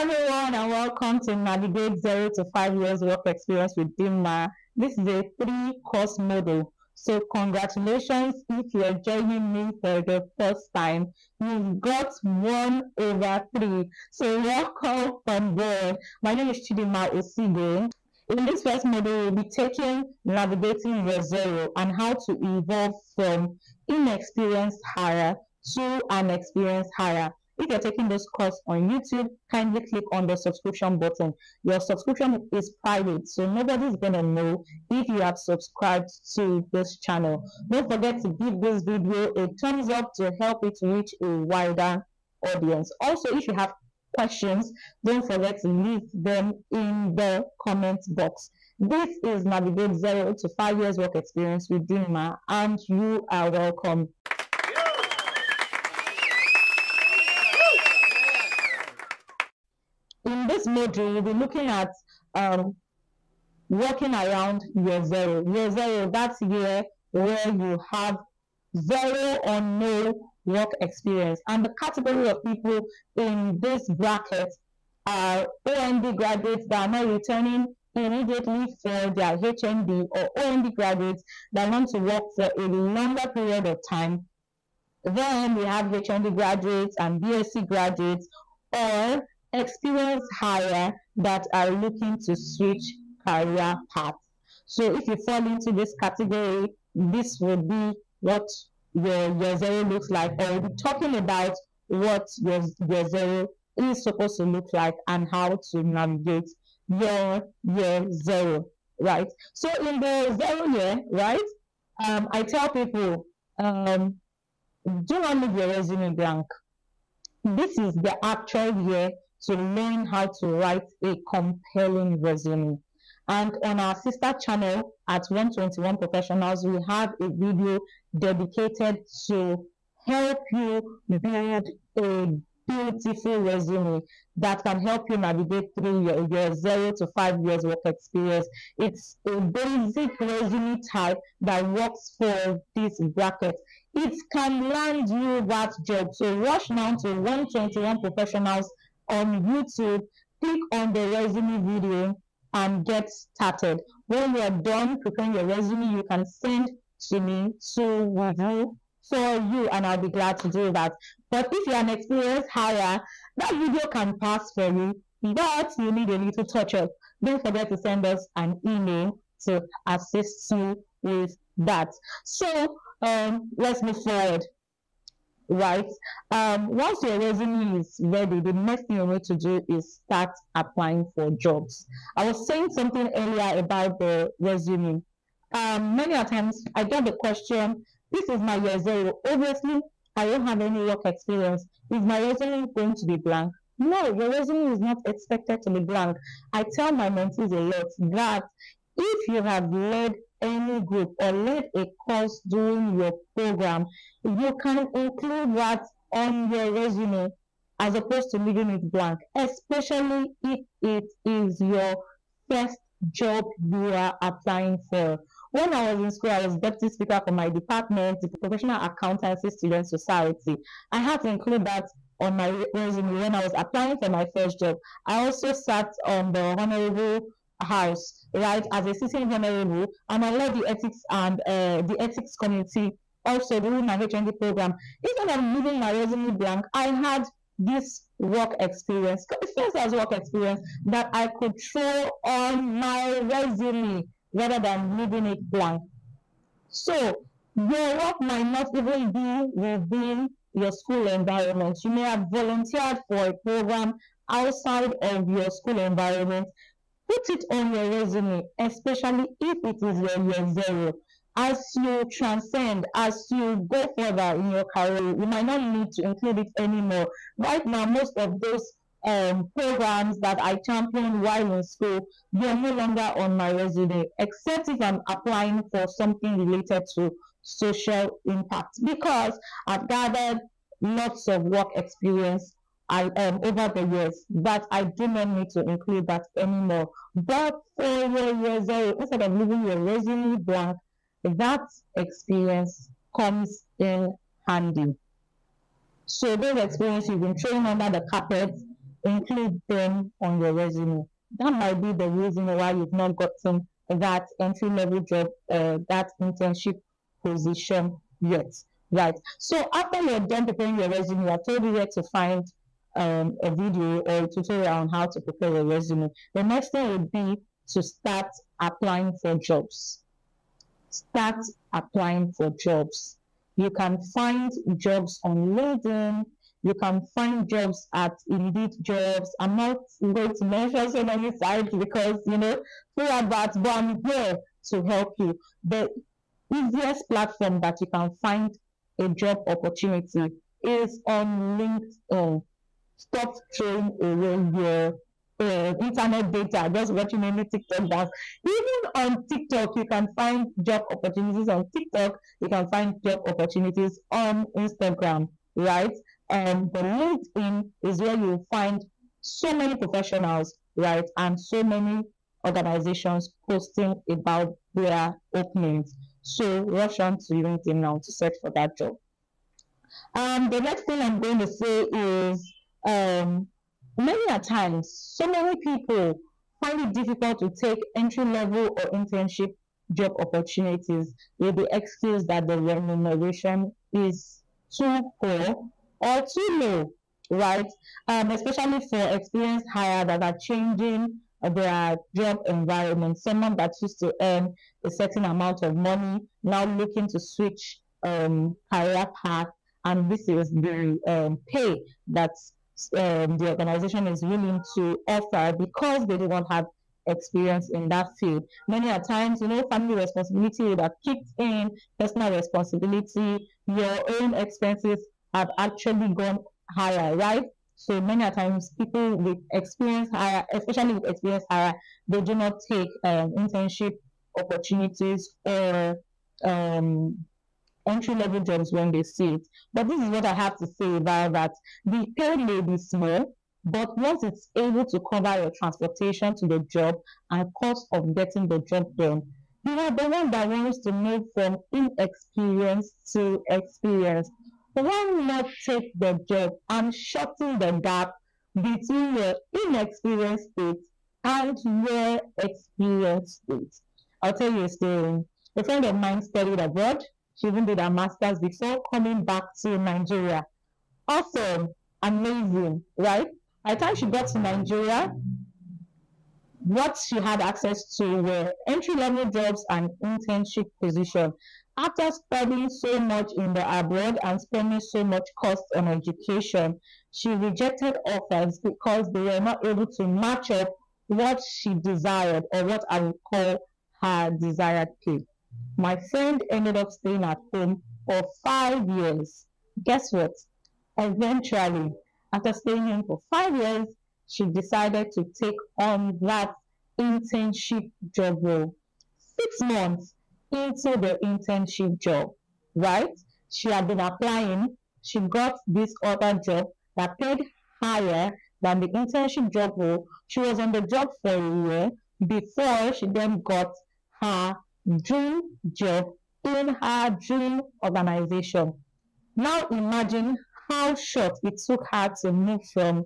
everyone, and welcome to Navigate 0 to 5 years work experience with Dinma. This is a 3-course model. So congratulations if you're joining me for the first time. You've got 1/3. So welcome on board. My name is Dinma Osigo. In this first model, we'll be taking navigating your zero and how to evolve from inexperienced hire to an experienced hire. If you're taking this course on YouTube, kindly click on the subscription button. Your subscription is private, so nobody's going to know if you have subscribed to this channel. Don't forget to give this video a thumbs up to help it reach a wider audience. Also, if you have questions, don't forget to leave them in the comment box. This is Navigate 0 to 5 years work experience with Dinma, and you are welcome. In this module, we'll be looking at working around your zero. Your zero, that's year where you have zero or no work experience. And the category of people in this bracket are OND graduates that are not returning immediately for their HND, or OND graduates that want to work for a longer period of time. Then we have HND graduates and BSc graduates, or experienced hire that are looking to switch career paths. So if you fall into this category, this would be what your zero looks like, or we'll be talking about what your zero is supposed to look like and how to navigate your zero, right? So in the 0 year, right, I tell people, do not leave your resume blank. This is the actual year to learn how to write a compelling resume. And on our sister channel at 121 Professionals, we have a video dedicated to help you build a beautiful resume that can help you navigate through your 0 to 5 years work experience. It's a basic resume type that works for this bracket. It can land you that job. So rush now to 121 Professionals on YouTube, click on the resume video and get started. When you are done preparing your resume, you can send to me to review for you, and I'll be glad to do that. But if you're an experienced hire, that video can pass for you, but you need a little touch up. Don't forget to send us an email to assist you with that. So let's move forward. Right. Once your resume is ready, the next thing you need to do is start applying for jobs. I was saying something earlier about the resume. Many times I get the question, this is my year 0. Obviously, I don't have any work experience. Is my resume going to be blank? No, your resume is not expected to be blank. I tell my mentees a lot that if you have led any group or led a course during your program, you can include that on your resume as opposed to leaving it blank, especially if it is your first job you are applying for. When I was in school, I was deputy speaker for my department, the Professional Accountancy Student Society. I had to include that on my resume when I was applying for my first job. I also sat on the Honorable House, right, as a sitting honorable, and I led the ethics and the ethics committee also during my HND program. Instead of leaving my resume blank, I had this work experience, first as work experience that I could throw on my resume rather than leaving it blank. So your work might not even be within your school environment. You may have volunteered for a program outside of your school environment. Put it on your resume, especially if it is your year 0. As you transcend, as you go further in your career, you might not need to include it anymore. Right now, most of those programs that I championed while in school, they are no longer on my resume, except if I'm applying for something related to social impact, because I've gathered lots of work experience over the years, but I do not need to include that anymore. But for your year 0, instead of leaving your resume blank, that experience comes in handy. So those experiences you've been throwing under the carpet, include them on your resume. That might be the reason why you've not gotten that entry level job, that internship position yet, right? So after you're done preparing your resume, I told you where to find a video or a tutorial on how to prepare a resume. The next thing would be to start applying for jobs. Start applying for jobs. You can find jobs on LinkedIn. You can find jobs at Indeed Jobs. I'm not going to mention so many sites because, free adverts, but I'm here to help you. The easiest platform that you can find a job opportunity is on LinkedIn. Stop throwing away your internet data, just watching any TikTok dance. Even on TikTok, you can find job opportunities on TikTok. You can find job opportunities on Instagram, right? And the LinkedIn is where you find so many professionals, right? And so many organizations posting about their openings. So rush on to LinkedIn now to search for that job. The next thing I'm going to say is many a times, so many people find it difficult to take entry level or internship job opportunities with the excuse that the remuneration is too poor or too low, right? Especially for experienced hires that are changing their job environment. Someone that used to earn a certain amount of money now looking to switch career path, and this is the pay that the organization is willing to offer because they do not have experience in that field. Many a times, family responsibility would have kicked in, personal responsibility, your own expenses have actually gone higher, right? So many a times, people with experience higher, especially with experience higher, they do not take internship opportunities or entry level jobs when they see it. But this is what I have to say about that. The pay may be small, but once it's able to cover your transportation to the job and cost of getting the job done, you are the one that wants to move from inexperience to experience. Why not take the job and shorten the gap between your inexperienced state and your experienced state? I'll tell you a story. A friend of mine studied abroad. She even did her master's before coming back to Nigeria. Awesome, amazing, right? By the time she got to Nigeria, what she had access to were entry-level jobs and internship positions. After studying so much in the abroad and spending so much cost on education, she rejected offers because they were not able to match up what she desired, or what I would call her desired pay. My friend ended up staying at home for 5 years. Guess what? Eventually, after staying in for 5 years, she decided to take on that internship job role. 6 months into the internship job, right? She had been applying. She got this other job that paid higher than the internship job role. She was on the job for a year before she then got her dream job in her dream organization. Now imagine how short it took her to move from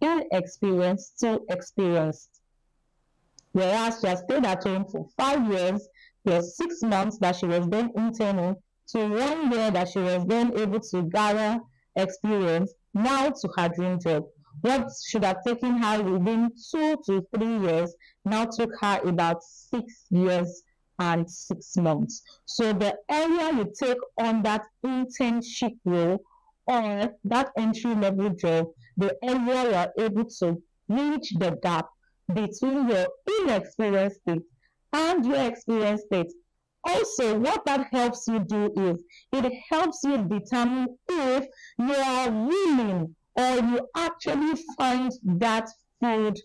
inexperienced to experienced. Whereas she has stayed at home for 5 years, plus 6 months that she was then interning, to 1 year that she was then able to gather experience, now to her dream job. What should have taken her within 2 to 3 years now took her about 6 years and 6 months. So the earlier you take on that internship role or that entry level job, the earlier you are able to reach the gap between your inexperienced state and your experienced state. Also, what that helps you do is it helps you determine if you are willing or you actually find that field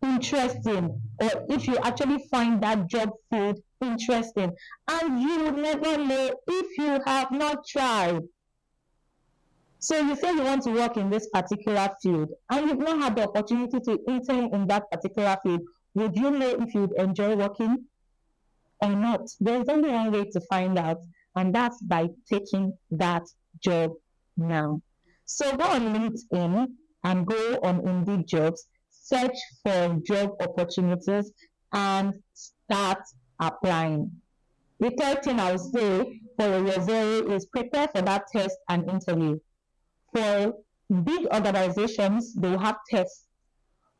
interesting, or if you actually find that job field interesting, and you will never know if you have not tried. So you say you want to work in this particular field and you've not had the opportunity to intern in that particular field. Would you know if you'd enjoy working or not? There's only one way to find out, and that's by taking that job now. So go on LinkedIn, and go on Indeed Jobs, search for job opportunities, and start applying. The third thing I would say for your year zero is prepare for that test and interview. For big organizations, they will have tests.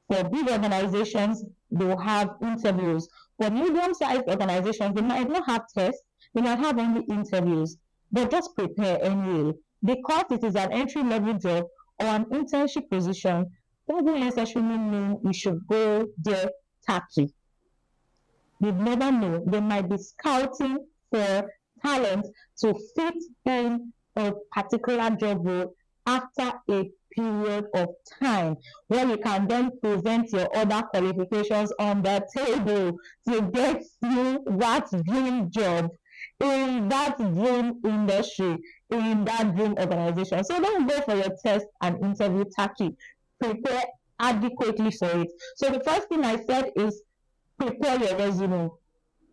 For big organizations, they will have interviews. For medium-sized organizations, they might not have tests, they might have only interviews. But just prepare anyway. Because it is an entry-level job or an internship position, doesn't necessarily mean you should go there tacky. You never know. They might be scouting for talent to fit in a particular job role after a period of time where you can then present your other qualifications on the table to get you that dream job in that dream industry, in that dream organization. So don't go for your test and interview tacky. Prepare adequately for it. So the first thing I said is prepare your resume.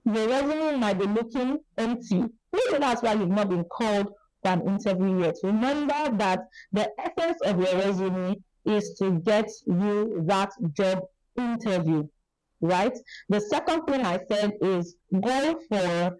Your resume might be looking empty. Maybe that's why you've not been called for an interview yet. Remember that the essence of your resume is to get you that job interview, right? The second thing I said is go for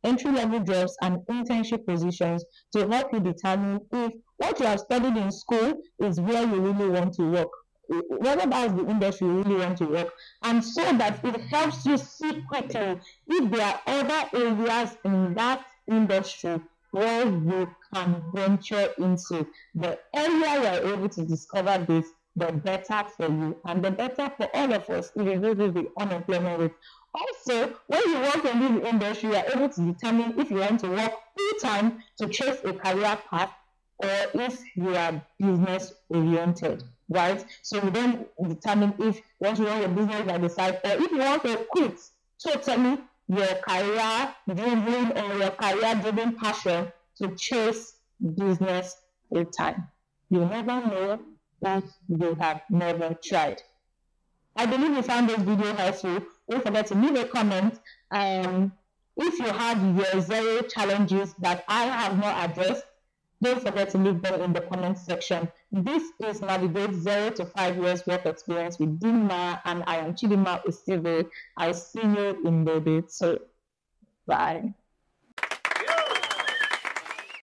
entry-level jobs and internship positions to help you determine if what you have studied in school is where you really want to work, whether that's the industry you really want to work, and so that it helps you see quickly if there are other areas in that industry where you can venture into. The earlier you're able to discover this, the better for you and the better for all of us if it reduces the unemployment rate. Also, when you work in this industry, you are able to determine if you want to work full-time to chase a career path or if you are business oriented, right? So you then determine if you want to run your business by the side or if you want to quit totally your career driven or your career driven passion to chase business full time. You never know if you have never tried. I believe you found this video helpful. Don't forget to leave a comment. If you have your zero challenges that I have not addressed, don't forget to leave them in the comment section. This is Navigate 0 to 5 years work experience with Dinma, and I am Chidima Usive. I'll see you in the day. So, bye.